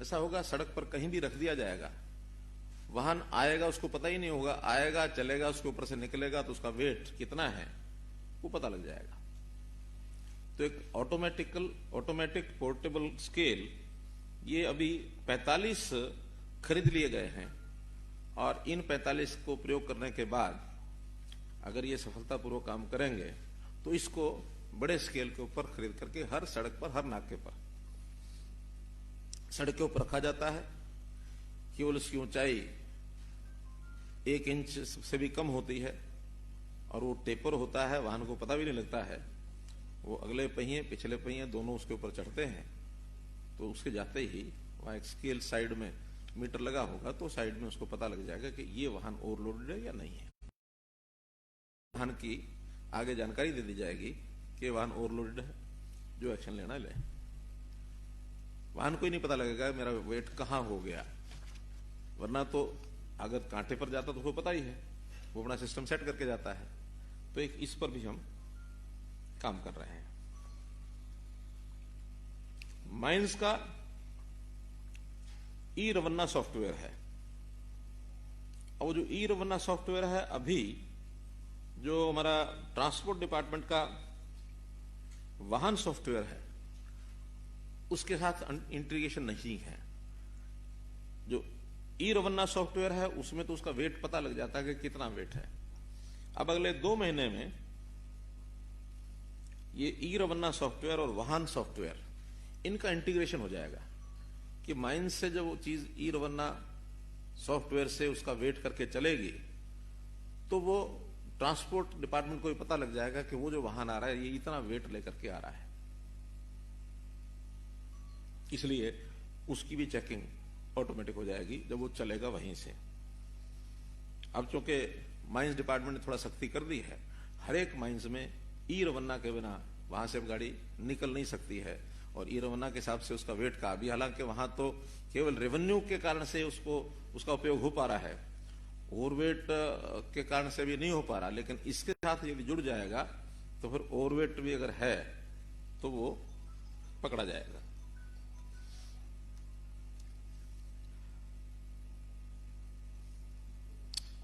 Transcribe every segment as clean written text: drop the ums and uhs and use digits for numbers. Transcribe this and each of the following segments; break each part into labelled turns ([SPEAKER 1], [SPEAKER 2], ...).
[SPEAKER 1] ऐसा होगा सड़क पर कहीं भी रख दिया जाएगा, वाहन आएगा उसको पता ही नहीं होगा, आएगा चलेगा उसके ऊपर से निकलेगा तो उसका वेट कितना है वो पता लग जाएगा। तो एक ऑटोमेटिक पोर्टेबल स्केल ये अभी 45 खरीद लिए गए हैं और इन 45 को प्रयोग करने के बाद अगर ये सफलतापूर्वक काम करेंगे तो इसको बड़े स्केल के ऊपर खरीद करके हर सड़क पर, हर नाके पर, सड़क के ऊपर रखा जाता है। केवल उसकी ऊंचाई 1 इंच से भी कम होती है और वो टेपर होता है, वाहन को पता भी नहीं लगता है। वो अगले पहिए पिछले पहिए दोनों उसके ऊपर चढ़ते हैं तो उसके जाते ही वहां एक स्केल साइड में मीटर लगा होगा तो साइड में उसको पता लग जाएगा कि ये वाहन ओवरलोडेड है या नहीं है। वाहन की आगे जानकारी दे दी जाएगी कि वाहन ओवरलोडेड है, जो एक्शन लेना ले। वाहन को ही नहीं पता लगेगा मेरा वेट कहां हो गया, वरना तो अगर कांटे पर जाता तो उसको पता ही है, वो अपना सिस्टम सेट करके जाता है। तो एक इस पर भी हम काम कर रहे हैं। माइंस का ई रवन्ना सॉफ्टवेयर है और जो ई रवन्ना सॉफ्टवेयर है अभी जो हमारा ट्रांसपोर्ट डिपार्टमेंट का वाहन सॉफ्टवेयर है उसके साथ इंटीग्रेशन नहीं है। जो ई रवन्ना सॉफ्टवेयर है उसमें तो उसका वेट पता लग जाता है कि कितना वेट है। अब अगले 2 महीने में ये ई रवन्ना सॉफ्टवेयर और वाहन सॉफ्टवेयर इनका इंटीग्रेशन हो जाएगा कि माइंस से जब वो चीज ई रवन्ना सॉफ्टवेयर से उसका वेट करके चलेगी तो वो ट्रांसपोर्ट डिपार्टमेंट को भी पता लग जाएगा कि वो जो वाहन आ रहा है ये इतना वेट लेकर के आ रहा है, इसलिए उसकी भी चेकिंग ऑटोमेटिक हो जाएगी जब वो चलेगा वहीं से। अब चूंकि माइंस डिपार्टमेंट ने थोड़ा सख्ती कर दी है, हर एक माइंस में ई रवन्ना के बिना वहां से गाड़ी निकल नहीं सकती है और ई रवन्ना के हिसाब से उसका वेट का भी, हालांकि वहां तो केवल रेवेन्यू के कारण से उसका उपयोग हो पा रहा है, ओवरवेट के कारण से भी नहीं हो पा रहा, लेकिन इसके साथ यदि जुड़ जाएगा तो फिर ओवरवेट भी अगर है तो वो पकड़ा जाएगा।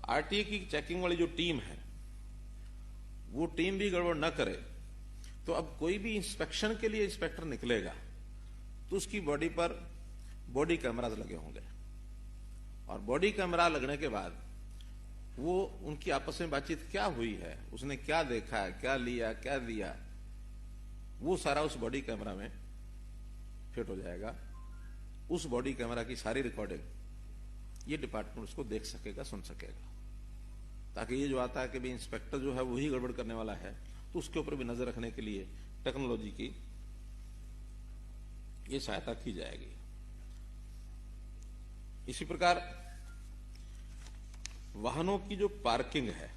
[SPEAKER 1] आरटीए की चेकिंग वाली जो टीम है वो टीम भी गड़बड़ न करे तो अब कोई भी इंस्पेक्शन के लिए इंस्पेक्टर निकलेगा तो उसकी बॉडी पर बॉडी कैमरास लगे होंगे और बॉडी कैमरा लगने के बाद वो उनकी आपस में बातचीत क्या हुई है, उसने क्या देखा है, क्या लिया, क्या दिया, वो सारा उस बॉडी कैमरा में फिट हो जाएगा। उस बॉडी कैमरा की सारी रिकॉर्डिंग ये डिपार्टमेंट उसको देख सकेगा, सुन सकेगा, ताकि ये जो आता है कि भाई इंस्पेक्टर जो है वही गड़बड़ करने वाला है तो उसके ऊपर भी नजर रखने के लिए टेक्नोलॉजी की ये सहायता की जाएगी। इसी प्रकार वाहनों की जो पार्किंग है,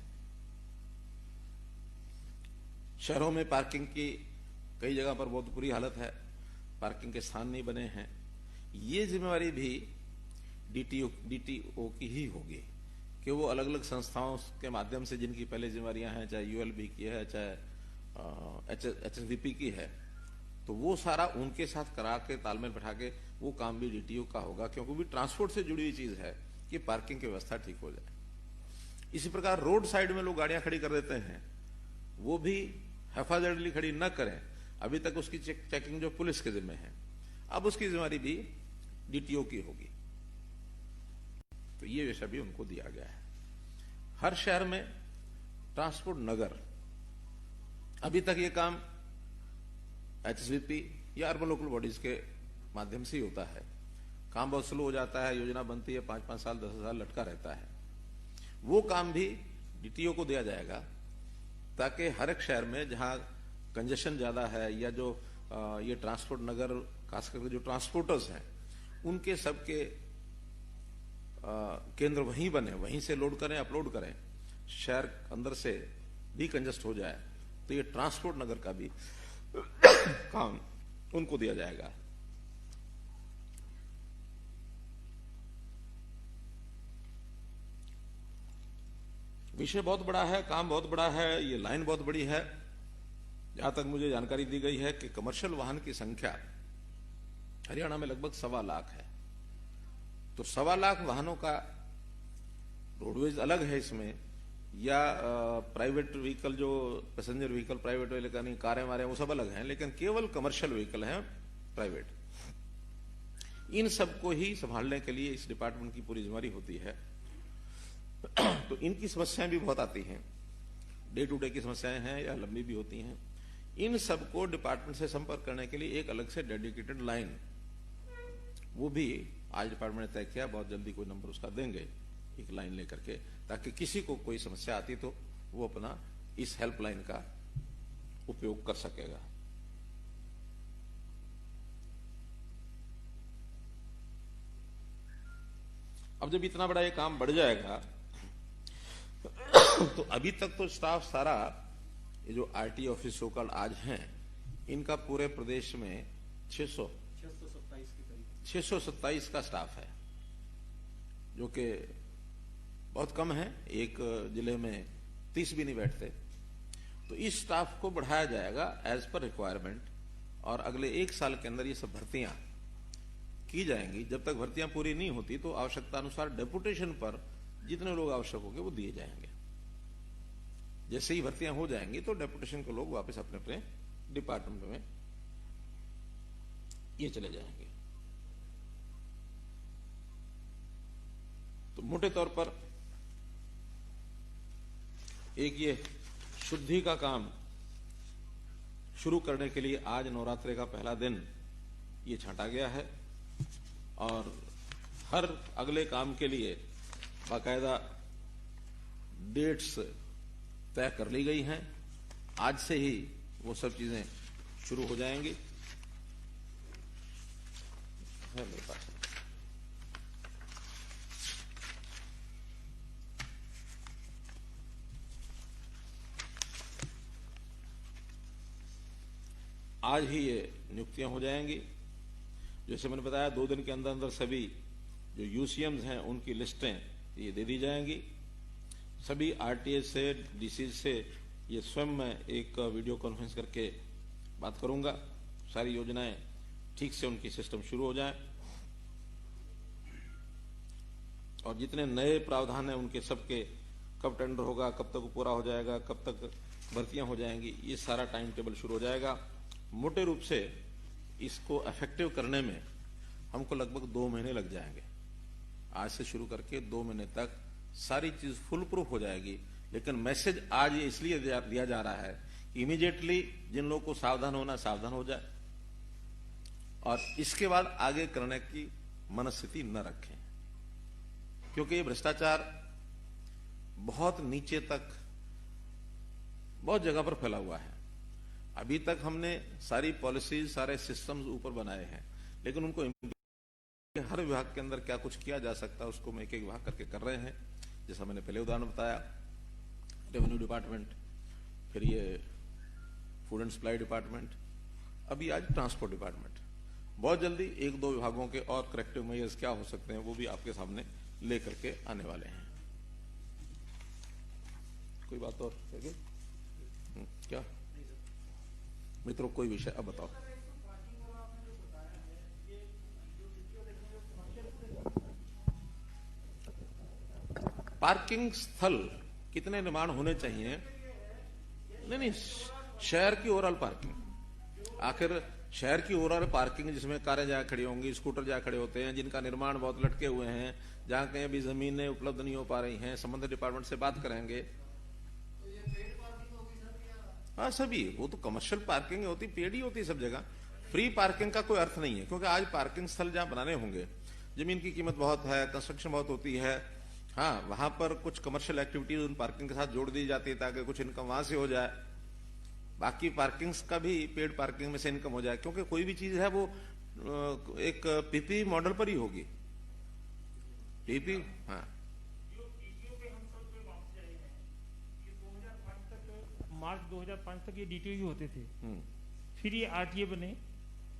[SPEAKER 1] शहरों में पार्किंग की कई जगह पर बहुत बुरी हालत है, पार्किंग के स्थान नहीं बने हैं, ये जिम्मेवारी भी डीटीओ की ही होगी कि वो अलग अलग संस्थाओं के माध्यम से जिनकी पहले जिम्मेवारियां हैं, चाहे यूएलबी की है, चाहे एचएसडीपी की है, तो वो सारा उनके साथ करा के तालमेल बैठा के वो काम भी डीटीओ का होगा, क्योंकि भी ट्रांसपोर्ट से जुड़ी हुई चीज है कि पार्किंग की व्यवस्था ठीक हो जाए। इसी प्रकार रोड साइड में लोग गाड़ियां खड़ी कर देते हैं, वो भी हेफाजतली खड़ी न करें। अभी तक उसकी चेकिंग जो पुलिस के जिम्मे है, अब उसकी जिम्मेवारी भी डीटीओ की होगी। तो ये विषय भी उनको दिया गया है। हर शहर में ट्रांसपोर्ट नगर, अभी तक ये काम एचएसबीपी या अर्बन लोकल बॉडीज के माध्यम से ही होता है। काम बहुत स्लो हो जाता है, योजना बनती है 5-5 साल 10 साल लटका रहता है। वो काम भी डीटीओ को दिया जाएगा ताकि हर एक शहर में जहां कंजेशन ज्यादा है या जो ये ट्रांसपोर्ट नगर खास करके जो ट्रांसपोर्टर्स हैं उनके सबके केंद्र वहीं बने, वहीं से लोड करें, अपलोड करें, शहर अंदर से भी कंजेस्ट हो जाए। तो ये ट्रांसपोर्ट नगर का भी काम उनको दिया जाएगा। विषय बहुत बड़ा है, काम बहुत बड़ा है, ये लाइन बहुत बड़ी है। जहां तक मुझे जानकारी दी गई है कि कमर्शियल वाहन की संख्या हरियाणा में लगभग 1.25 लाख है। तो 1.25 लाख वाहनों का रोडवेज अलग है इसमें, या प्राइवेट व्हीकल जो पैसेंजर व्हीकल प्राइवेट वाले का नहीं, कारें वारें वो सब अलग हैं, लेकिन केवल कमर्शियल व्हीकल हैं प्राइवेट। इन सबको ही संभालने के लिए इस डिपार्टमेंट की पूरी जिम्मेदारी होती है। तो इनकी समस्याएं भी बहुत आती हैं, डे टू डे की समस्याएं हैं या लंबी भी होती हैं। इन सबको डिपार्टमेंट से संपर्क करने के लिए एक अलग से डेडिकेटेड लाइन, वो भी आज डिपार्टमेंट ने तय किया, बहुत जल्दी कोई नंबर उसका देंगे एक लाइन लेकर के, ताकि किसी को कोई समस्या आती तो वो अपना इस हेल्पलाइन का उपयोग कर सकेगा। अब जब इतना बड़ा ये काम बढ़ जाएगा तो अभी तक तो स्टाफ सारा, ये जो आरटी ऑफिस सोकल आज हैं, इनका पूरे प्रदेश में 627 का स्टाफ है, जो कि बहुत कम है। एक जिले में 30 भी नहीं बैठते। तो इस स्टाफ को बढ़ाया जाएगा एज पर रिक्वायरमेंट, और अगले 1 साल के अंदर ये सब भर्तियां की जाएंगी। जब तक भर्तियां पूरी नहीं होती तो आवश्यकता अनुसार डेपुटेशन पर जितने लोग आवश्यक होंगे वो दिए जाएंगे। जैसे ही भर्तियां हो जाएंगी तो डेपुटेशन के लोग वापस अपने अपने डिपार्टमेंट में ये चले जाएंगे। तो मोटे तौर पर एक ये शुद्धि का काम शुरू करने के लिए आज नवरात्रि का पहला दिन ये छांटा गया है, और हर अगले काम के लिए बाकायदा डेट्स तय कर ली गई हैं। आज से ही वो सब चीजें शुरू हो जाएंगी। है मेरे पास आज ही ये नियुक्तियां हो जाएंगी। जैसे मैंने बताया 2 दिन के अंदर अंदर सभी जो यूसीएम्स हैं उनकी लिस्टें ये दे दी जाएंगी। सभी आरटीए से, डीसी से ये स्वयं मैं एक वीडियो कॉन्फ्रेंस करके बात करूंगा, सारी योजनाएं ठीक से उनकी सिस्टम शुरू हो जाए, और जितने नए प्रावधान हैं उनके सबके कब टेंडर होगा, कब तक पूरा हो जाएगा, कब तक भर्तियां हो जाएंगी, ये सारा टाइम टेबल शुरू हो जाएगा। मोटे रूप से इसको इफेक्टिव करने में हमको लगभग 2 महीने लग जाएंगे। आज से शुरू करके 2 महीने तक सारी चीज फुल प्रूफ हो जाएगी। लेकिन मैसेज आज ये इसलिए दिया जा रहा है कि इमीडिएटली जिन लोगों को सावधान होना सावधान हो जाए, और इसके बाद आगे करने की मनस्थिति न रखें, क्योंकि ये भ्रष्टाचार बहुत नीचे तक बहुत जगह पर फैला हुआ है। अभी तक हमने सारी पॉलिसीज, सारे सिस्टम्स ऊपर बनाए हैं, लेकिन उनको हर विभाग के अंदर क्या कुछ किया जा सकता है उसको हम एक एक विभाग करके कर रहे हैं। जैसा मैंने पहले उदाहरण बताया, रेवेन्यू डिपार्टमेंट, फिर ये फूड एंड सप्लाई डिपार्टमेंट, अभी आज ट्रांसपोर्ट डिपार्टमेंट। बहुत जल्दी 1-2 विभागों के और करेक्टिव मेजर्स क्या हो सकते हैं वो भी आपके सामने लेकर के आने वाले हैं। कोई बात और है क्या मित्रों? कोई विषय अब बताओ। पार्किंग स्थल कितने निर्माण होने चाहिए? नहीं, शहर की ओवरऑल पार्किंग, आखिर शहर की ओवरऑल पार्किंग जिसमें कारें जहां खड़ी होंगी, स्कूटर जहां खड़े होते हैं, जिनका निर्माण बहुत लटके हुए हैं, जहां कहीं अभी जमीनें उपलब्ध नहीं हो पा रही हैं, संबंधित डिपार्टमेंट से बात करेंगे। हाँ, सभी वो तो कमर्शियल पार्किंग होती, पेड ही होती सब जगह। फ्री पार्किंग का कोई अर्थ नहीं है, क्योंकि आज पार्किंग स्थल जहां बनाने होंगे जमीन की कीमत बहुत है, कंस्ट्रक्शन बहुत होती है। हाँ, वहां पर कुछ कमर्शियल एक्टिविटीज उन पार्किंग के साथ जोड़ दी जाती है ताकि कुछ इनकम वहां से हो जाए, बाकी पार्किंग्स का भी पेड पार्किंग में से इनकम हो जाए, क्योंकि कोई भी चीज है वो एक पीपी मॉडल पर ही होगी। पीपी, हाँ,
[SPEAKER 2] मार्च 2005 तक ये डीटीओ ही होते थे, फिर ये आरटीए बने।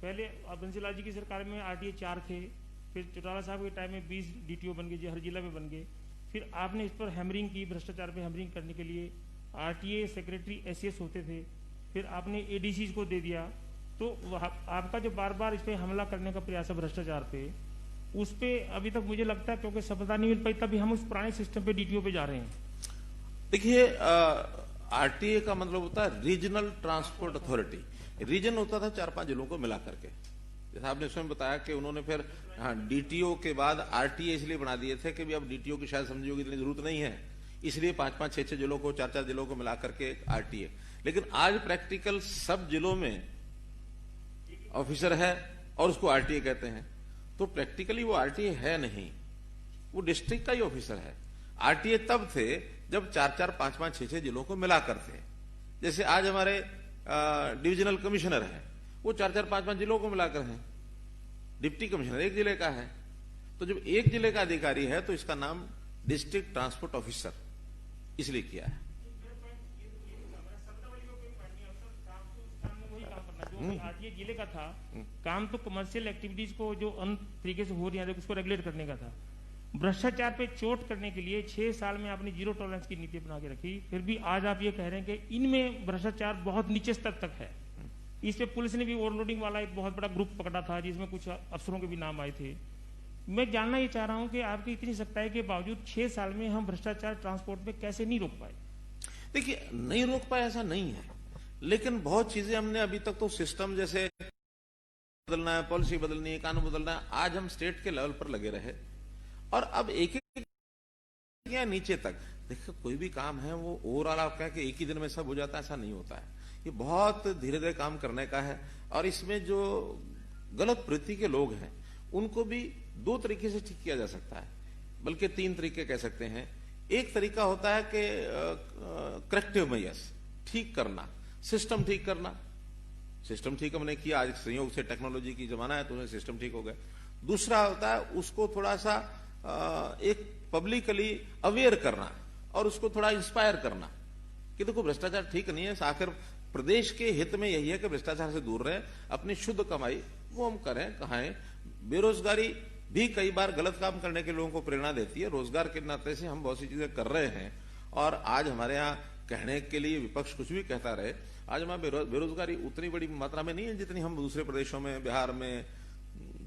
[SPEAKER 2] पहले बंसीलाल जी की सरकार में आरटीए 4 थे, फिर चौटाला साहब के टाइम में 20 डीटीओ बन गए, जो हर जिला में बन गए। फिर आपने इस पर हैमरिंग की, भ्रष्टाचार पे हैमरिंग करने के लिए आरटीए सेक्रेटरी एसएस होते थे, फिर आपने एडीसी को दे दिया। तो आपका जो बार बार इस पर हमला करने का प्रयास है भ्रष्टाचार पे, उस पे अभी तक मुझे लगता है क्योंकि सफलता नहीं मिल पाई, तभी हम उस पुराने सिस्टम पे डीटीओ पे जा रहे हैं।
[SPEAKER 1] देखिए, आरटीए का मतलब होता है रीजनल ट्रांसपोर्ट अथॉरिटी। रीजन होता था 4-5 जिलों को मिला करके, जैसा आपने स्वयं बताया कि उन्होंने फिर डीटीओ के बाद आरटीए इसलिए बना दिए थे कि भी अब डीटीओ की शायद समझिए इतनी जरूरत नहीं है, इसलिए 5-5, 6-6 जिलों को, 4-4 जिलों को मिला करके आरटीए। लेकिन आज प्रैक्टिकल सब जिलों में ऑफिसर है और उसको आरटीए कहते हैं, तो प्रैक्टिकली वो आरटीए है नहीं, वो डिस्ट्रिक्ट का ही ऑफिसर है। आरटीए तब थे जब 4-4, 5-5, 6-6 जिलों को मिलाकर थे। जैसे आज हमारे डिविजनल कमिश्नर है, वो 4-4, 5-5 जिलों को मिलाकर हैं। डिप्टी कमिश्नर एक जिले का है, तो जब एक जिले का अधिकारी है तो इसका नाम डिस्ट्रिक्ट ट्रांसपोर्ट ऑफिसर इसलिए किया है।
[SPEAKER 2] आरटीए जिले का था, काम तो कमर्शियल एक्टिविटीज को जो अन्य तरीके से हो रही है उसको रेगुलेट करने का था। भ्रष्टाचार पे चोट करने के लिए 6 साल में आपने जीरो टॉलरेंस की नीति बना के रखी, फिर भी आज आप ये कह रहे हैं कि इनमें भ्रष्टाचार बहुत नीचे स्तर तक है। इस पे पुलिस ने भी ओवरलोडिंग वाला एक बहुत बड़ा ग्रुप पकड़ा था जिसमें कुछ अफसरों के भी नाम आए थे। मैं जानना ये चाह रहा हूं कि आपकी इतनी सख्ताई के बावजूद 6 साल में हम भ्रष्टाचार ट्रांसपोर्ट में कैसे नहीं रोक पाए?
[SPEAKER 1] देखिए, नहीं रोक पाए ऐसा नहीं है, लेकिन बहुत चीजें हमने अभी तक तो सिस्टम जैसे बदलना है, पॉलिसी बदलनी है, कानून बदलना है, आज हम स्टेट के लेवल पर लगे रहे और अब एक या नीचे तक देखिए कोई भी काम है वो ओवरऑल आप कहें कि एक ही दिन में सब हो जाता है, ऐसा नहीं होता है। ये बहुत धीरे धीरे काम करने का है और इसमें जो गलत प्रवृत्ति के लोग हैं उनको भी 2 तरीके से ठीक किया जा सकता है, बल्कि 3 तरीके कह सकते हैं। एक तरीका होता है कि करेक्टिव मेजर्स, ठीक करना, सिस्टम ठीक करना। सिस्टम ठीक हमने किया, आज संयोग से टेक्नोलॉजी की जमाना है तो सिस्टम ठीक हो गया। दूसरा होता है उसको थोड़ा सा एक पब्लिकली अवेयर करना और उसको थोड़ा इंस्पायर करना कि देखो भ्रष्टाचार ठीक नहीं है, आखिर प्रदेश के हित में यही है कि भ्रष्टाचार से दूर रहे, अपनी शुद्ध कमाई वो हम करें, कहां। बेरोजगारी भी कई बार गलत काम करने के लोगों को प्रेरणा देती है। रोजगार के नाते से हम बहुत सी चीजें कर रहे हैं और आज हमारे यहाँ कहने के लिए विपक्ष कुछ भी कहता रहे, आज हमारे बेरोजगारी उतनी बड़ी मात्रा में नहीं है जितनी हम दूसरे प्रदेशों में, बिहार में,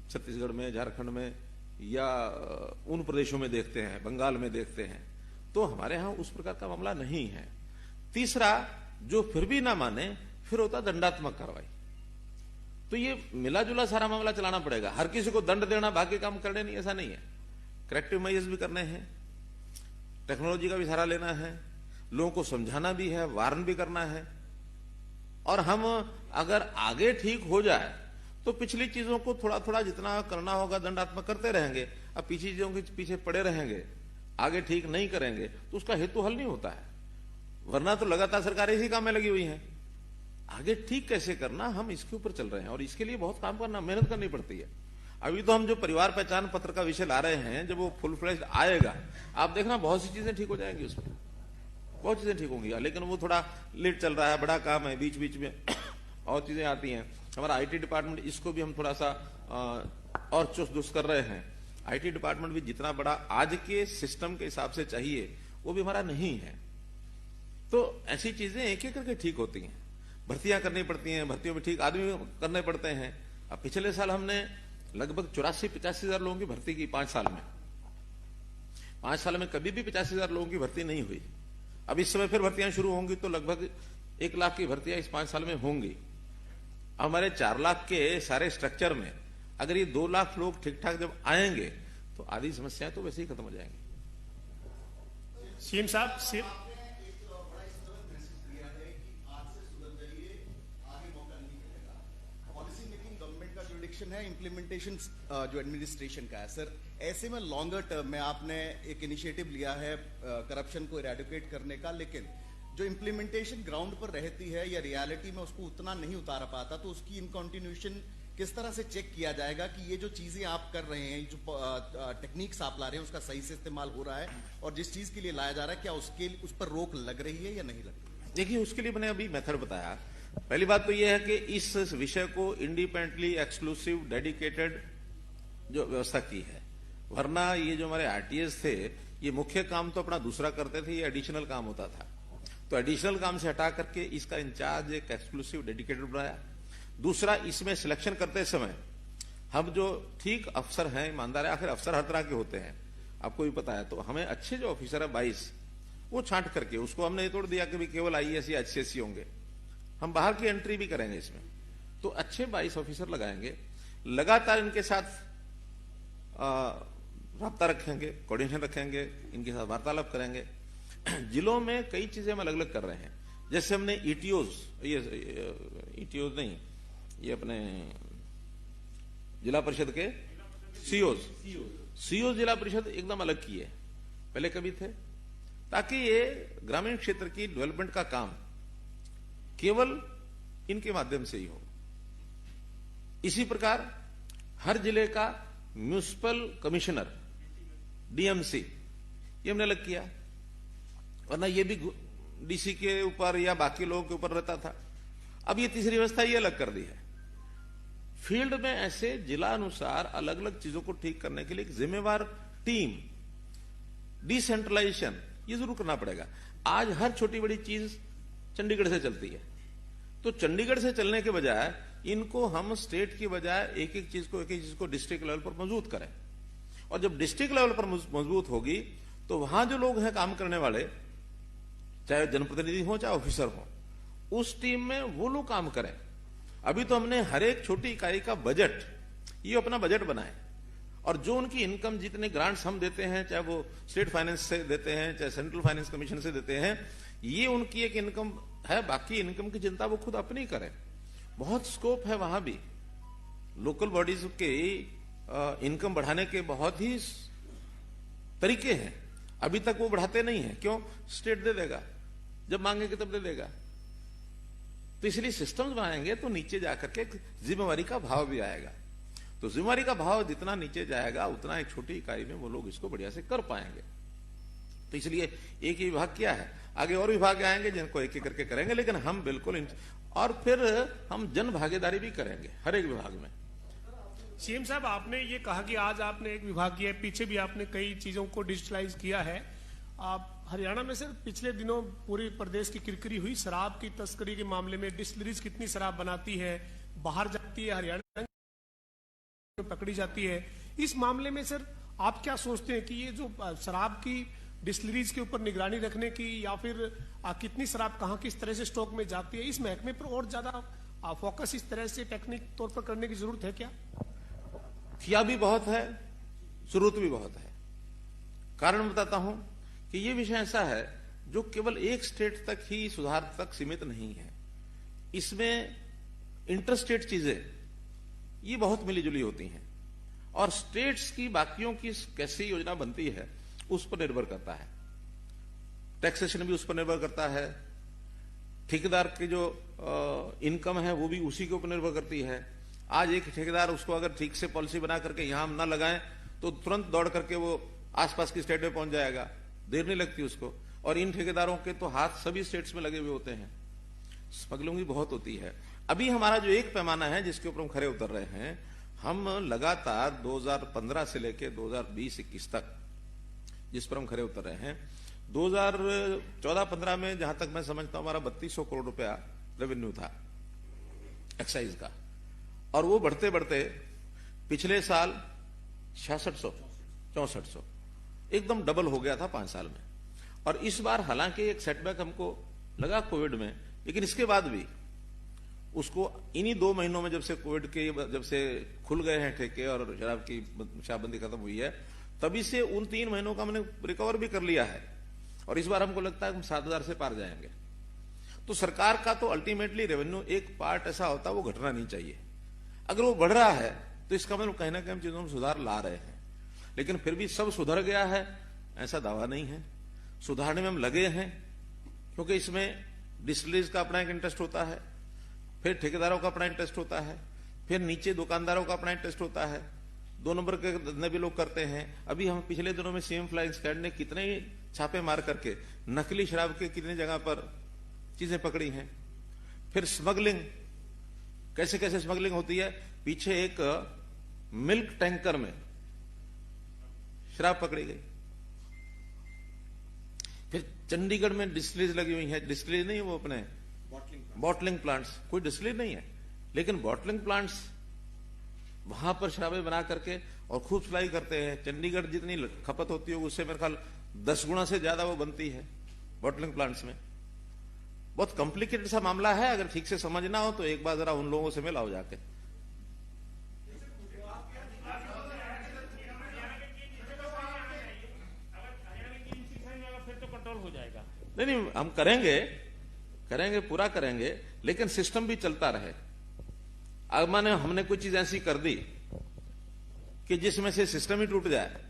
[SPEAKER 1] छत्तीसगढ़ में, झारखंड में या उन प्रदेशों में देखते हैं, बंगाल में देखते हैं। तो हमारे यहाँ उस प्रकार का मामला नहीं है। तीसरा, जो फिर भी ना माने फिर होता दंडात्मक कार्रवाई। तो ये मिला जुला सारा मामला चलाना पड़ेगा, हर किसी को दंड देना, बाकी काम करने नहीं, ऐसा नहीं है। करेक्टिव मेजर्स भी करने हैं, टेक्नोलॉजी का भी सहारा लेना है, लोगों को समझाना भी है, वार्न भी करना है। और हम अगर आगे ठीक हो जाए तो पिछली चीजों को थोड़ा थोड़ा जितना करना होगा दंडात्मक करते रहेंगे। अब पीछे चीजों के पीछे पड़े रहेंगे, आगे ठीक नहीं करेंगे तो उसका हेतु हल नहीं होता है। वरना तो लगातार सरकार इसी काम में लगी हुई है। आगे ठीक कैसे करना, हम इसके ऊपर चल रहे हैं और इसके लिए बहुत काम करना, मेहनत करनी पड़ती है। अभी तो हम जो परिवार पहचान पत्र का विषय ला रहे हैं, जब वो फुल फ्लेज्ड आएगा आप देखना बहुत सी चीजें ठीक हो जाएंगी, उसमें बहुत चीजें ठीक होंगी। लेकिन वो थोड़ा लेट चल रहा है, बड़ा काम है, बीच बीच में और चीजें आती हैं। हमारा आईटी डिपार्टमेंट, इसको भी हम थोड़ा सा और चुस्त दुरुस्त कर रहे हैं। आईटी डिपार्टमेंट भी जितना बड़ा आज के सिस्टम के हिसाब से चाहिए वो भी हमारा नहीं है। तो ऐसी चीजें एक एक करके ठीक होती हैं। भर्तियां करनी पड़ती हैं, भर्तियों में ठीक आदमी करने पड़ते हैं। अब पिछले साल हमने लगभग 84-85 हजार लोगों की भर्ती की 5 साल में। 5 साल में कभी भी 85 हजार लोगों की भर्ती नहीं हुई। अब इस समय फिर भर्तियां शुरू होंगी तो लगभग 1 लाख की भर्तियां इस 5 साल में होंगी। हमारे 4 लाख के सारे स्ट्रक्चर में अगर ये 2 लाख लोग ठीक ठाक जब आएंगे तो आधी समस्याएं तो वैसे ही खत्म हो जाएंगी।
[SPEAKER 2] सीएम साहब,
[SPEAKER 3] है इम्प्लीमेंटेशन जो एडमिनिस्ट्रेशन का है सर, ऐसे में लॉन्गर टर्म में आपने एक इनिशिएटिव लिया है करप्शन को इरेडिकेट करने का, लेकिन जो इम्प्लीमेंटेशन ग्राउंड पर रहती है या रियलिटी में उसको उतना नहीं उतार पाता, तो उसकी इनकॉन्टिन्यूशन किस तरह से चेक किया जाएगा कि ये जो चीजें आप कर रहे हैं, जो टेक्निक्स आप ला रहे हैं, उसका सही से इस्तेमाल हो रहा है और जिस चीज के लिए लाया जा रहा है क्या उस पर रोक लग रही है या नहीं लग रही है?
[SPEAKER 1] देखिए, उसके लिए मैंने अभी मेथड बताया। पहली बात तो यह है कि इस विषय को इंडिपेंडेंटली एक्सक्लूसिव डेडिकेटेड जो व्यवस्था की है। वरना ये जो हमारे आरटीएस थे ये मुख्य काम तो अपना दूसरा करते थे, ये एडिशनल काम होता था। तो एडिशनल काम से हटा करके इसका इंचार्ज एक एक्सक्लूसिव डेडिकेटेड बनाया। दूसरा, इसमें सिलेक्शन करते समय हम जो ठीक अफसर हैं, ईमानदार है, आखिर अफसर हर तरह के होते हैं, आपको भी पता है, तो हमें अच्छे जो ऑफिसर है 22 वो छांट करके, उसको हमने ये तोड़ दिया कि भी केवल IAS या HCSC होंगे, हम बाहर की एंट्री भी करेंगे इसमें, तो अच्छे 22 ऑफिसर लगाएंगे, लगातार इनके साथ राब्ता रखेंगे, कोऑर्डिनेशन रखेंगे, इनके साथ वार्तालाप करेंगे। जिलों में कई चीजें हम अलग अलग कर रहे हैं, जैसे हमने ETOs, ये ETOs नहीं, ये अपने जिला परिषद के COs जिला परिषद एकदम अलग किए, पहले कभी थे, ताकि ये ग्रामीण क्षेत्र की डेवलपमेंट का काम केवल इनके माध्यम से ही हो। इसी प्रकार हर जिले का म्युनिसिपल कमिश्नर DMC ये हमने अलग किया, वरना ये भी DC के ऊपर या बाकी लोगों के ऊपर रहता था। अब ये तीसरी व्यवस्था ये अलग कर दी है। फील्ड में ऐसे जिला अनुसार अलग अलग चीजों को ठीक करने के लिए एक जिम्मेवार टीम, डिसेंट्रलाइजेशन ये जरूर करना पड़ेगा। आज हर छोटी बड़ी चीज चंडीगढ़ से चलती है, तो चंडीगढ़ से चलने के बजाय इनको हम स्टेट की बजाय एक एक चीज को डिस्ट्रिक्ट लेवल पर मजबूत करें, और जब डिस्ट्रिक्ट लेवल पर मजबूत होगी तो वहां जो लोग हैं काम करने वाले, चाहे जनप्रतिनिधि हो चाहे ऑफिसर हो, उस टीम में वो लोग काम करें। अभी तो हमने हर एक छोटी इकाई का बजट, ये अपना बजट बनाए, और जो उनकी इनकम, जितने ग्रांट्स हम देते हैं, चाहे वो स्टेट फाइनेंस से देते हैं चाहे सेंट्रल फाइनेंस कमीशन से देते हैं, ये उनकी एक इनकम है, बाकी इनकम की चिंता वो खुद अपनी करें। बहुत स्कोप है वहां भी, लोकल बॉडीज के इनकम बढ़ाने के बहुत ही तरीके हैं, अभी तक वो बढ़ाते नहीं है। क्यों? स्टेट दे देगा, जब मांगेंगे तब दे देगा। तो इसलिए सिस्टम्स बनाएंगे तो नीचे जाकर के जिम्मेवारी का भाव भी आएगा। तो जिम्मेवारी का भाव जितना नीचे जाएगा उतना एक छोटी इकाई में वो लोग इसको बढ़िया से कर पाएंगे। तो इसलिए एक ही विभाग किया है, आगे और विभाग आएंगे जिनको एक एक करके करेंगे, लेकिन हम बिल्कुल और फिर हम जन भागीदारी भी करेंगे हर एक विभाग में।
[SPEAKER 4] सीएम साहब, आपने ये कहा कि आज आपने एक विभाग किया है, पीछे भी आपने कई चीजों को डिजिटलाइज किया है। आप हरियाणा में सर पिछले दिनों पूरे प्रदेश की किरकिरी हुई शराब की तस्करी के मामले में, डिस्टिलरीज कितनी शराब बनाती है, बाहर जाती है, हरियाणा में पकड़ी जाती है। इस मामले में सर आप क्या सोचते हैं कि ये जो शराब की डिस्टिलरीज के ऊपर निगरानी रखने की, या फिर कितनी शराब कहाँ किस तरह से स्टॉक में जाती है, इस महकमे पर और ज्यादा फोकस इस तरह से टेक्निक तौर पर करने की जरूरत है क्या?
[SPEAKER 1] किया भी बहुत है, जरूरत भी बहुत है। कारण बताता हूं कि ये विषय ऐसा है जो केवल एक स्टेट तक ही सुधार तक सीमित नहीं है। इसमें इंटरस्टेट चीजें ये बहुत मिलीजुली होती हैं, और स्टेट्स की बाकियों की कैसी योजना बनती है उस पर निर्भर करता है। टैक्सेशन भी उस पर निर्भर करता है, ठेकेदार की जो इनकम है वो भी उसी के ऊपर निर्भर करती है। आज एक ठेकेदार उसको अगर ठीक से पॉलिसी बना करके यहां हम न लगाएं तो तुरंत दौड़ करके वो आसपास की स्टेट में पहुंच जाएगा, देर नहीं लगती उसको। और इन ठेकेदारों के तो हाथ सभी स्टेट्स में लगे हुए होते हैं, स्मगलिंग भी बहुत होती है। अभी हमारा जो एक पैमाना है जिसके ऊपर हम खरे उतर रहे हैं, हम लगातार 2015 से लेकर 2020-21 तक जिस पर हम खरे उतर रहे हैं, 2014-15 में जहां तक मैं समझता हूं हमारा 3200 करोड़ रुपया रेवेन्यू था एक्साइज का, और वो बढ़ते बढ़ते पिछले साल 6600-6400 एकदम डबल हो गया था 5 साल में। और इस बार हालांकि एक सेटबैक हमको लगा कोविड में, लेकिन इसके बाद भी उसको इन्हीं 2 महीनों में जब से खुल गए हैं ठेके और शराब की शराबबंदी खत्म हुई है, तभी से उन 3 महीनों का हमने रिकवर भी कर लिया है, और इस बार हमको लगता है हम 7000 से पार जाएंगे। तो सरकार का तो अल्टीमेटली रेवेन्यू एक पार्ट ऐसा होता है वो घटना नहीं चाहिए। अगर वो बढ़ रहा है तो इसका मतलब कहीं ना कहीं हम चीजों में सुधार ला रहे हैं, लेकिन फिर भी सब सुधर गया है ऐसा दावा नहीं है। सुधारने में हम लगे हैं, क्योंकि इसमें डिस्टिलरीज का अपना एक इंटरेस्ट होता है, फिर ठेकेदारों का अपना इंटरेस्ट होता है, फिर नीचे दुकानदारों का अपना इंटरेस्ट होता है, 2 नंबर के धंधे भी लोग करते हैं। अभी हम पिछले दिनों में सीएम फ्लाइंग स्क्वाड ने कितने छापे मार करके नकली शराब के कितने जगह पर चीजें पकड़ी हैं। फिर स्मगलिंग, कैसे कैसे स्मगलिंग होती है। पीछे एक मिल्क टैंकर में शराब पकड़ी गई। फिर चंडीगढ़ में डिस्टिलरीज लगी हुई है, डिस्टिलरी नहीं वो अपने बॉटलिंग प्लांट्स, कोई डिस्टिलरी नहीं है, लेकिन बॉटलिंग प्लांट्स वहां पर शराबें बना करके और खूब सप्लाई करते हैं। चंडीगढ़ जितनी खपत होती है उससे मेरे ख्याल 10 गुना से ज्यादा वो बनती है बॉटलिंग प्लांट्स में। बहुत कॉम्प्लिकेटेड सा मामला है, अगर ठीक से समझना हो तो एक बार जरा उन लोगों से मिलाओ जाके।
[SPEAKER 2] फिर तो कंट्रोल हो जाएगा।
[SPEAKER 1] नहीं, हम करेंगे पूरा करेंगे, लेकिन सिस्टम भी चलता रहे। अब माने हमने कोई चीज ऐसी कर दी कि जिसमें से सिस्टम ही टूट जाए।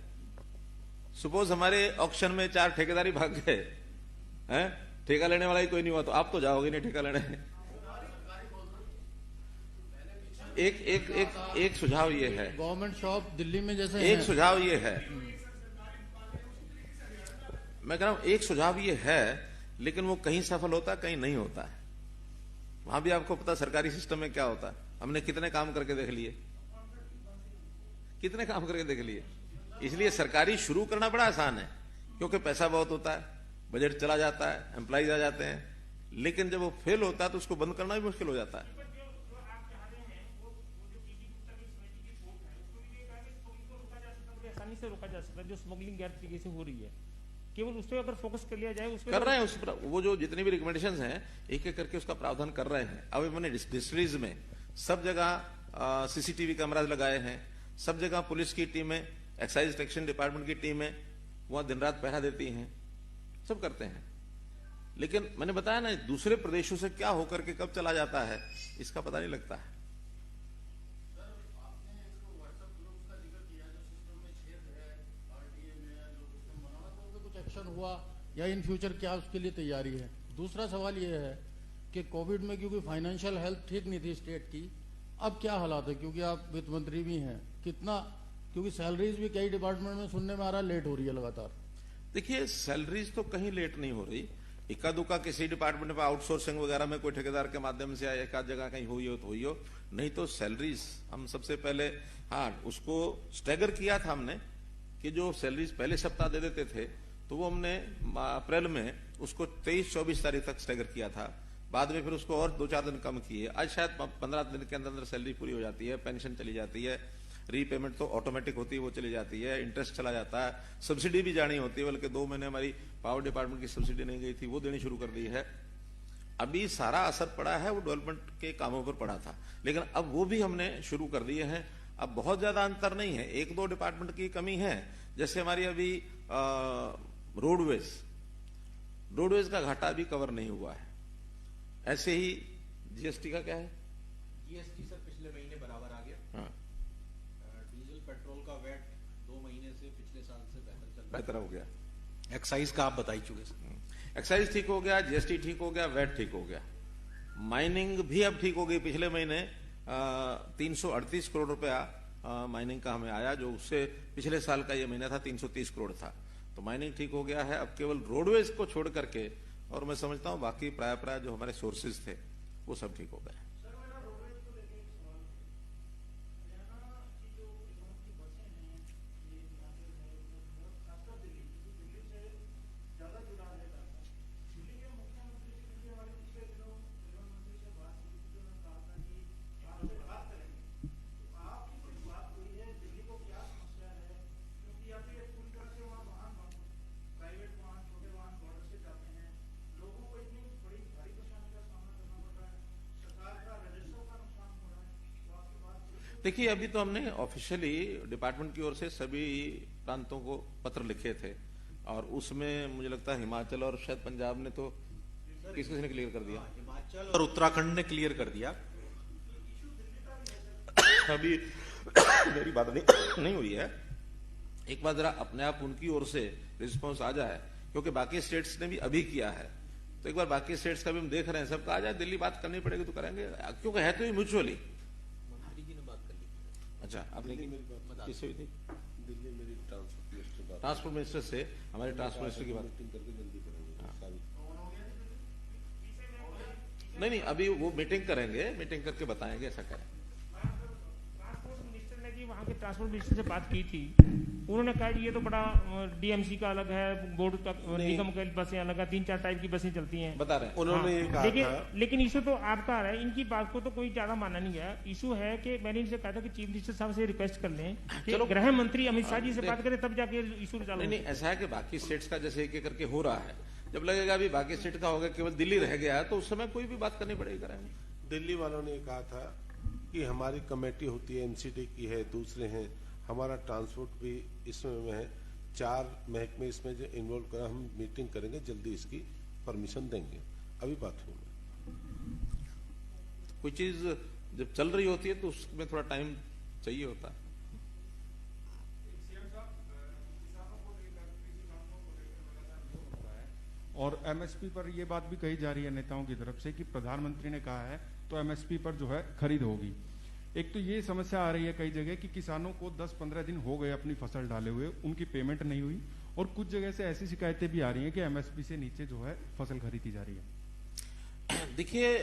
[SPEAKER 1] सपोज हमारे ऑक्शन में 4 ठेकेदारी भाग गए हैं, ठेका लेने वाला ही कोई नहीं हुआ, तो आप तो जाओगे नहीं ठेका लेने। एक सुझाव ये है,
[SPEAKER 5] गवर्नमेंट शॉप दिल्ली में जैसे
[SPEAKER 1] एक सुझाव ये है, मैं कह रहा हूं एक सुझाव ये है, लेकिन वो कहीं सफल होता है कहीं नहीं होता है। वहां भी आपको पता सरकारी सिस्टम में क्या होता है। हमने कितने काम करके देख लिए, इसलिए सरकारी शुरू करना बड़ा आसान है, क्योंकि पैसा बहुत होता है, बजट चला जाता है, एम्प्लॉइज आ जाते हैं, लेकिन जब वो फेल होता है तो उसको बंद करना भी मुश्किल हो जाता है।
[SPEAKER 2] आसानी से रोका जा सकता है, जो स्मगलिंग गैर तरीके से हो रही है, केवल उस पर अगर फोकस कर लिया जाए। उस
[SPEAKER 1] कर रहे हैं, उस पर वो जो जितनी भी रिकमेंडेशंस हैं एक एक करके उसका प्रावधान कर रहे हैं। अब मैंने डिस्टिलरीज में सब जगह सीसीटीवी कैमराज लगाए हैं, सब जगह पुलिस की टीमें, एक्साइज सेक्शन डिपार्टमेंट की टीमें वहां दिन रात पहरा देती हैं, सब करते हैं। लेकिन मैंने बताया ना, दूसरे प्रदेशों से क्या होकर के कब चला जाता है इसका पता नहीं लगता है।
[SPEAKER 5] एक्शन हुआ या इन फ्यूचर क्या उसके लिए तैयारी है? दूसरा सवाल यह है कि कोविड में क्योंकि फाइनेंशियल हेल्थ ठीक नहीं थी स्टेट की, अब क्या हालात है? क्योंकि आप वित्त मंत्री भी हैं, कितना, क्योंकि सैलरीज भी कई डिपार्टमेंट में सुनने में आ रहा है लेट हो रही है लगातार।
[SPEAKER 1] देखिए, सैलरीज तो कहीं लेट नहीं हो रही, इक्का दुक्का किसी डिपार्टमेंट में आउटसोर्सिंग वगैरह में कोई ठेकेदार के माध्यम से आया, एक आध जगह कहीं हुई हो तो हुई हो, नहीं तो सैलरीज हम सबसे पहले उसको स्टैगर किया था हमने कि जो सैलरीज पहले सप्ताह दे देते थे तो वो हमने अप्रैल में उसको 23-24 तारीख तक स्टैगर किया था। बाद में फिर उसको और 2-4 दिन कम किए। आज शायद 15 दिन के अंदर सैलरी पूरी हो जाती है, पेंशन चली जाती है, रीपेमेंट तो ऑटोमेटिक होती है वो चली जाती है, इंटरेस्ट चला जाता है, सब्सिडी भी जानी होती है, बल्कि 2 महीने हमारी पावर डिपार्टमेंट की सब्सिडी नहीं गई थी वो देनी शुरू कर दी है। अभी सारा असर पड़ा है वो डेवलपमेंट के कामों पर पड़ा था, लेकिन अब वो भी हमने शुरू कर दिए हैं। अब बहुत ज्यादा अंतर नहीं है, 1-2 डिपार्टमेंट की कमी है, जैसे हमारी अभी रोडवेज का घाटा अभी कवर नहीं हुआ है। ऐसे ही जीएसटी का क्या है?
[SPEAKER 6] जीएसटी सर पिछले महीने बराबर आ गया।
[SPEAKER 1] हाँ,
[SPEAKER 6] डीजल पेट्रोल का वैट 2 महीने से पिछले साल से
[SPEAKER 1] बेहतर हो गया।
[SPEAKER 6] एक्साइज का आप बताई चुके सर।
[SPEAKER 1] एक्साइज ठीक हो गया, जीएसटी ठीक हो गया, वैट ठीक हो गया, माइनिंग भी अब ठीक हो गई। पिछले महीने 338 करोड़ रुपया माइनिंग का हमें आया, जो उससे पिछले साल का ये महीना था 330 करोड़ था। तो माइनिंग ठीक हो गया है। अब केवल रोडवेज को छोड़ करके, और मैं समझता हूं बाकी प्राय जो हमारे सोर्सेज थे वो सब ठीक हो गए। देखिए, अभी तो हमने ऑफिशियली डिपार्टमेंट की ओर से सभी प्रांतों को पत्र लिखे थे, और उसमें मुझे लगता है हिमाचल और शायद पंजाब ने तो किसी ने क्लियर कर दिया,
[SPEAKER 6] हिमाचल और उत्तराखंड ने क्लियर कर दिया।
[SPEAKER 1] अभी मेरी बात नहीं हुई है, एक बार जरा अपने आप उनकी ओर से रिस्पॉन्स आ जाए, क्योंकि बाकी स्टेट्स ने भी अभी किया है, तो एक बार बाकी स्टेट्स का भी हम देख रहे हैं, सबका आ जाए। दिल्ली बात करनी पड़ेगी तो करेंगे, क्योंकि है तो ये म्यूचुअली। अच्छा, आपने किससे हुई थी?
[SPEAKER 7] दिल्ली मेरी
[SPEAKER 1] ट्रांसपोर्ट मिनिस्टर से, हमारे ट्रांसपोर्ट मिनिस्टर की बात
[SPEAKER 7] करके जल्दी करेंगे।
[SPEAKER 1] नहीं, अभी वो मीटिंग करेंगे, मीटिंग करके बताएंगे ऐसा करें।
[SPEAKER 2] ट्रांसपोर्ट मिनिस्टर ने जी वहाँ के ट्रांसपोर्ट मिनिस्टर से बात की थी उन्होंने कहा कि ये तो बड़ा डीएमसी का अलग है, बोर्ड का निगम की बसें अलग है, 3-4 टाइप की बसें चलती हैं।
[SPEAKER 1] बता रहे हैं
[SPEAKER 7] उन्होंने ये कहा था
[SPEAKER 2] लेकिन इशू तो आपका आ रहा है, इनकी बात को तो कोई ज्यादा माना नहीं गया। इशू है कि मैंने इनसे कहा था कि चीफ मिनिस्टर साहब से रिक्वेस्ट कर लें कि
[SPEAKER 1] चलो।
[SPEAKER 2] गृह मंत्री अमित शाह जी से बात करें, तब जाके इशू रिजॉल्व
[SPEAKER 1] नहीं, ऐसा है कि बाकी स्टेट्स का जैसे एक करके हो रहा है, जब लगेगा अभी बाकी स्टेट का होगा, केवल दिल्ली रह गया तो उस समय कोई भी बात करनी पड़ेगी, करेंगे।
[SPEAKER 7] दिल्ली वालों ने कहा था कि हमारी कमेटी होती है, एमसीडी की है, दूसरे हैं, हमारा ट्रांसपोर्ट भी इसमें में है, 4 महकमे इसमें जो इन्वॉल्व करा, हम मीटिंग करेंगे, जल्दी इसकी परमिशन देंगे। अभी बात हुई।
[SPEAKER 1] कोई चीज जब चल रही होती है तो उसमें थोड़ा टाइम चाहिए होता है।
[SPEAKER 8] और एमएसपी पर यह बात भी कही जा रही है नेताओं की तरफ से कि प्रधानमंत्री ने कहा है तो एमएसपी पर जो है खरीद होगी। एक तो ये समस्या आ रही है कई जगह कि किसानों को 10-15 दिन हो गए अपनी फसल डाले हुए, उनकी पेमेंट नहीं हुई, और कुछ जगह से ऐसी शिकायतें भी आ रही हैं कि एमएसपी से नीचे जो है फसल खरीदी जा रही है।
[SPEAKER 1] देखिए,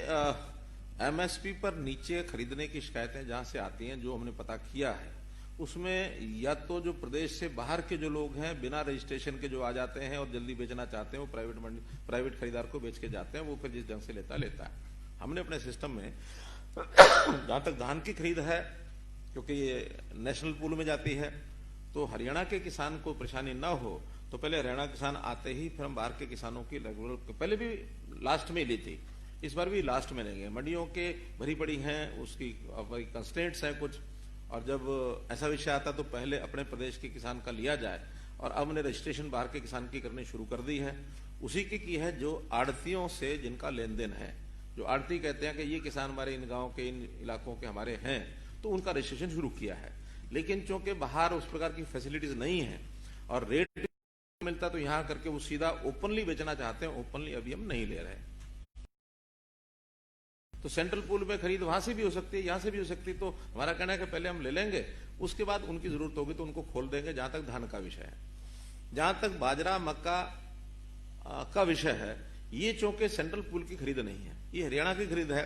[SPEAKER 1] एमएसपी पर नीचे खरीदने की शिकायतें जहां से आती हैं, जो हमने पता किया है, उसमें या तो जो प्रदेश से बाहर के जो लोग हैं बिना रजिस्ट्रेशन के जो आ जाते हैं और जल्दी बेचना चाहते हैं, वो प्राइवेट खरीदार को बेच के जाते हैं, वो फिर जिस ढंग से लेता है। हमने अपने सिस्टम में जहां तक धान की खरीद है, क्योंकि ये नेशनल पूल में जाती है, तो हरियाणा के किसान को परेशानी ना हो तो पहले हरियाणा किसान आते ही फिर हम बाहर के किसानों की लगभग पहले भी लास्ट में ली थी, इस बार भी लास्ट में लेंगे। मंडियों के भरी पड़ी हैं, उसकी कंस्ट्रेंट्स हैं कुछ, और जब ऐसा विषय आता तो पहले अपने प्रदेश के किसान का लिया जाए, और अब हमने रजिस्ट्रेशन बाहर के किसान की करनी शुरू कर दी है। उसी की है जो आड़तियों से जिनका लेन देन है, जो आड़ती कहते हैं कि ये किसान हमारे इन गांव के, इन इलाकों के हमारे हैं, तो उनका रजिस्ट्रेशन शुरू किया है। लेकिन चूंकि बाहर उस प्रकार की फैसिलिटीज नहीं है और रेट मिलता, तो यहां करके वो सीधा ओपनली बेचना चाहते हैं, ओपनली अभी हम नहीं ले रहे। तो सेंट्रल पूल में खरीद वहां से भी हो सकती है, यहां से भी हो सकती है। तो हमारा कहना है कि पहले हम ले लेंगे, उसके बाद उनकी जरूरत होगी तो उनको खोल देंगे। जहां तक धान का विषय है, जहां तक बाजरा मक्का का विषय है, ये चूंकि सेंट्रल पूल की खरीद नहीं है, ये हरियाणा की खरीद है,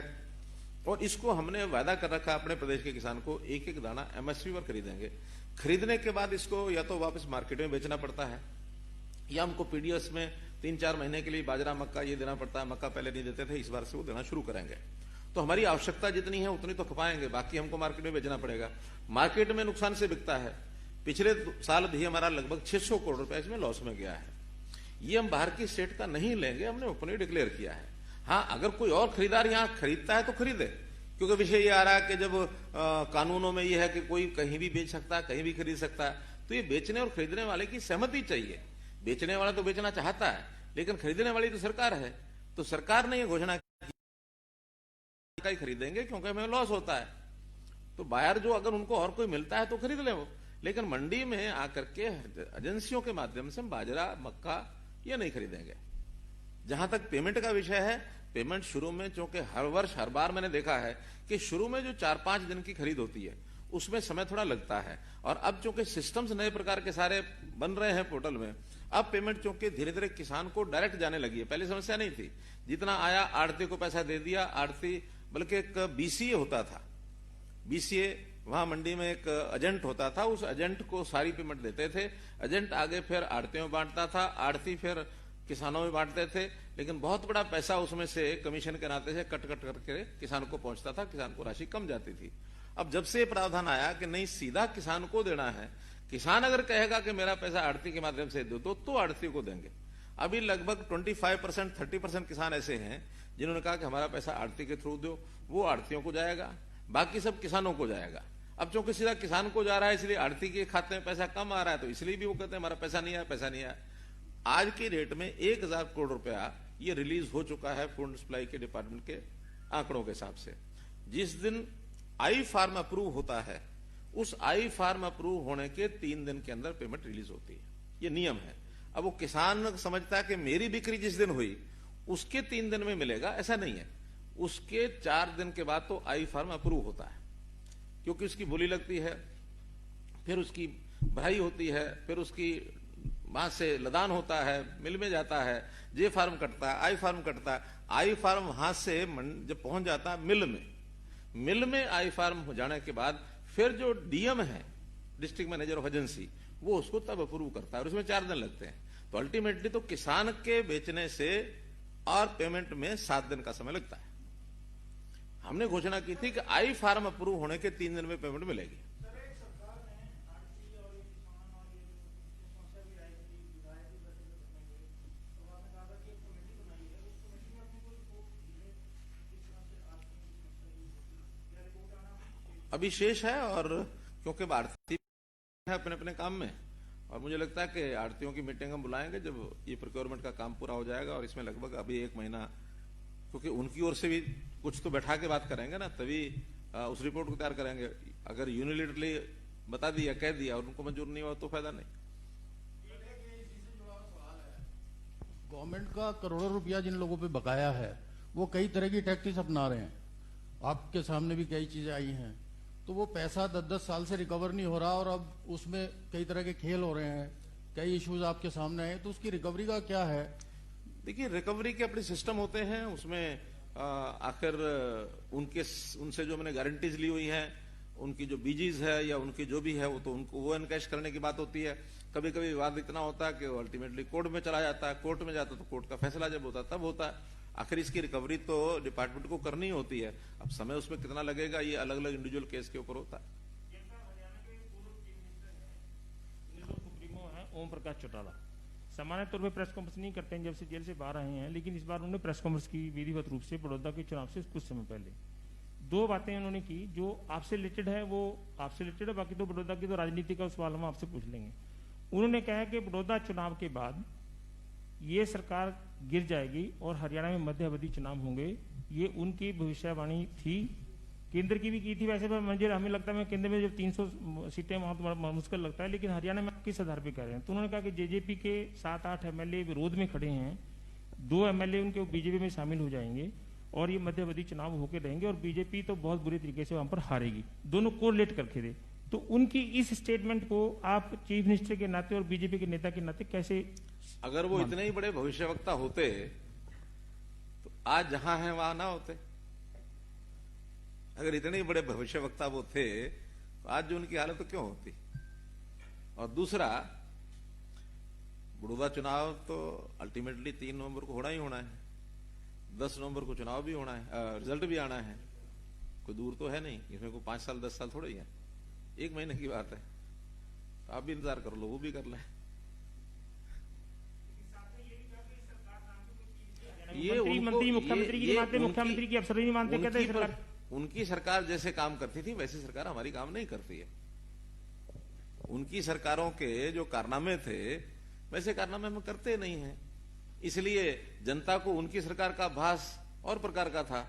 [SPEAKER 1] और इसको हमने वायदा कर रखा अपने प्रदेश के किसान को, एक एक दाना एमएसपी पर खरीदेंगे। खरीदने के बाद इसको या तो वापस मार्केट में बेचना पड़ता है, या हमको पीडीएस में 3-4 महीने के लिए बाजरा मक्का ये देना पड़ता है। मक्का पहले नहीं देते थे, इस बार से वो देना शुरू करेंगे। तो हमारी आवश्यकता जितनी है उतनी तो खपाएंगे, बाकी हमको मार्केट में बेचना पड़ेगा। मार्केट में नुकसान से बिकता है। पिछले साल भी हमारा लगभग 600 करोड़ रुपए इसमें लॉस में गया है। ये हम बाहर की स्टेट का नहीं लेंगे, हमने ओपनली डिक्लेयर किया है। हाँ, अगर कोई और खरीदार यहाँ खरीदता है तो खरीदे, क्योंकि विषय ये आ रहा है कि जब कानूनों में ये है कि कोई कहीं भी बेच सकता है, कहीं भी खरीद सकता है, तो ये बेचने और खरीदने वाले की सहमति चाहिए। बेचने वाला तो बेचना चाहता है, लेकिन खरीदने वाली तो सरकार है। तो सरकार ने ये घोषणा का ही खरीदेंगे, क्योंकि हमें लॉस होता है। तो बाहर जो अगर उनको और कोई मिलता है तो खरीद ले वो, लेकिन मंडी में आकर के एजेंसियों के माध्यम से हम बाजरा मक्का ये नहीं खरीदेंगे। जहां तक पेमेंट का विषय है, पेमेंट शुरू में, चूंकि हर वर्ष हर बार मैंने देखा है कि शुरू में जो 4-5 दिन की खरीद होती है उसमें समय थोड़ा लगता है, और अब चूंकि सिस्टम्स नए प्रकार के सारे बन रहे हैं पोर्टल में, अब पेमेंट चूंकि धीरे धीरे किसान को डायरेक्ट जाने लगी है। पहले समस्या नहीं थी, जितना आया आड़ती को पैसा दे दिया, आड़ती बल्कि एक बीसीए होता था, बीसीए वहां मंडी में एक एजेंट होता था, उस एजेंट को सारी पेमेंट देते थे, एजेंट आगे फिर आड़तियों में बांटता था, आड़ती फिर किसानों में बांटते थे, लेकिन बहुत बड़ा पैसा उसमें से कमीशन के नाते से कट कट करके किसान को पहुंचता था, किसान को राशि कम जाती थी। अब जब से प्रावधान आया कि नहीं, सीधा किसान को देना है, किसान अगर कहेगा कि मेरा पैसा आड़ती के माध्यम से दो तो आड़ती को देंगे। अभी लगभग 25% 30% किसान ऐसे हैं जिन्होंने कहा कि हमारा पैसा आड़ती के थ्रू दो, वो आड़तियों को जाएगा, बाकी सब किसानों को जाएगा। अब चूंकि सीधा किसान को जा रहा है, इसलिए आड़ती के खाते में पैसा कम आ रहा है, तो इसलिए भी वो कहते हैं हमारा पैसा नहीं आया, पैसा नहीं आया। आज की रेट में 1000 करोड़ रुपया ये रिलीज हो चुका है फूड सप्लाई के डिपार्टमेंट के आंकड़ों के हिसाब से। जिस दिन आई फार्म अप्रूव होता है, उस आई फार्म अप्रूव होने के 3 दिन के अंदर पेमेंट रिलीज होती है, ये नियम है। अब वो किसान समझता है कि मेरी बिक्री जिस दिन हुई उसके 3 दिन में मिलेगा, ऐसा नहीं है। उसके 4 दिन के बाद तो आई फार्म अप्रूव होता है, क्योंकि उसकी बोली लगती है, फिर उसकी भराई होती है, फिर उसकी वहां से लदान होता है, मिल में जाता है, जे फार्म कटता है, आई फार्म कटता है। आई फार्म वहां से जब पहुंच जाता है मिल में आई फार्म हो जाने के बाद फिर जो डीएम है, डिस्ट्रिक्ट मैनेजर ऑफ एजेंसी, वो उसको तब अप्रूव करता है और उसमें 4 दिन लगते हैं। तो अल्टीमेटली तो किसान के बेचने से और पेमेंट में 7 दिन का समय लगता है। हमने घोषणा की थी कि आई फार्म अप्रूव होने के 3 दिन में पेमेंट मिलेगी। अभी शेष है, और क्योंकि आढ़ती है अपने अपने काम में, और मुझे लगता है कि आढ़तियों की मीटिंग हम बुलाएंगे जब ये प्रोक्योरमेंट का काम पूरा हो जाएगा, और इसमें लगभग अभी 1 महीना, क्योंकि उनकी ओर से भी कुछ तो बैठा के बात करेंगे ना, तभी उस रिपोर्ट को तैयार करेंगे। अगर यूनिलेटरली बता दिया, कह दिया और उनको मंजूर नहीं हुआ तो फायदा नहीं।
[SPEAKER 5] गवर्नमेंट का करोड़ों रुपया जिन लोगों पे बकाया है वो कई तरह की टैक्टिक्स अपना रहे हैं, आपके सामने भी कई चीजें आई हैं, तो वो पैसा 10-10 साल से रिकवर नहीं हो रहा और अब उसमें कई तरह के खेल हो रहे हैं, कई इश्यूज आपके सामने आए, तो उसकी रिकवरी का क्या है?
[SPEAKER 1] देखिए, रिकवरी के अपने सिस्टम होते हैं, उसमें आखिर उनसे जो मैंने गारंटीज ली हुई हैं, उनकी जो बीजीज है या उनकी जो भी है, वो तो उनको वो एनकैश करने की बात होती है। कभी कभी विवाद इतना होता है कि वो अल्टीमेटली कोर्ट में चला जाता है, कोर्ट में जाता है तो कोर्ट का फैसला जब होता है तब होता है। आखिर इसकी रिकवरी तो डिपार्टमेंट को करनी होती है। अब समय उसमें कितना लगेगा ये अलग अलग इंडिविजुअल केस के ऊपर होता है।
[SPEAKER 2] सुप्रीमो है ओम प्रकाश चौटाला, सामान्य तौर पर प्रेस कॉन्फ्रेंस नहीं करते हैं जब से जेल से बाहर आए हैं, लेकिन इस बार उन्होंने प्रेस कॉन्फ्रेंस की विधिवत रूप से बड़ौदा के चुनाव से कुछ समय पहले। 2 बातें उन्होंने की जो आपसे रिलेटेड है, वो आपसे रिलेटेड है, बाकी तो बड़ौदा की तो राजनीति का सवाल हम आपसे पूछ लेंगे। उन्होंने कहा कि बड़ौदा चुनाव के बाद ये सरकार गिर जाएगी और हरियाणा में मध्य अवधि चुनाव होंगे, ये उनकी भविष्यवाणी थी। केंद्र की भी की थी वैसे, पर मुझे हमें लगता है केंद्र में जब 300 सीटें वहां तो मुश्किल लगता है, लेकिन हरियाणा में किस आधार पर कह रहे हैं? तो उन्होंने कहा कि जेजेपी के 7-8 एमएलए विरोध में खड़े हैं, 2 एमएलए उनके बीजेपी में शामिल हो जाएंगे और ये मध्य अवधि चुनाव होकर रहेंगे और बीजेपी तो बहुत बुरी तरीके से वहां पर हारेगी। दोनों कोरिलेट करके थे। तो उनकी इस स्टेटमेंट को आप चीफ मिनिस्टर के नाते और बीजेपी के नेता के नाते कैसे?
[SPEAKER 1] अगर वो इतने ही बड़े भविष्यवक्ता होते तो आज जहां हैं वहां ना होते। अगर इतने ही बड़े भविष्यवक्ता वो थे तो आज जो उनकी हालत तो क्यों होती? और दूसरा, बड़ौदा चुनाव तो अल्टीमेटली 3 नवंबर को होना ही होना है, 10 नवंबर को चुनाव भी होना है, रिजल्ट भी आना है, कोई दूर तो है नहीं, इसमें कोई 5 साल 10 साल थोड़े ही है, 1 महीने की बात है। तो आप भी इंतजार कर लो, वो भी कर लें।
[SPEAKER 2] ये मंत्री मुख्यमंत्री की मानते, मुख्यमंत्री की अफसर नहीं मानते, कहते सरकार
[SPEAKER 1] उनकी सरकार जैसे काम करती थी वैसी सरकार हमारी काम नहीं करती है। उनकी सरकारों के जो कारनामे थे वैसे कारनामे हम करते नहीं हैं, इसलिए जनता को उनकी सरकार का आभास और प्रकार का था,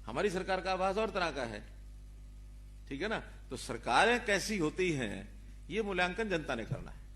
[SPEAKER 1] हमारी सरकार का आभास और तरह का है। ठीक है ना? तो सरकारें कैसी होती हैं ये मूल्यांकन जनता ने करना है।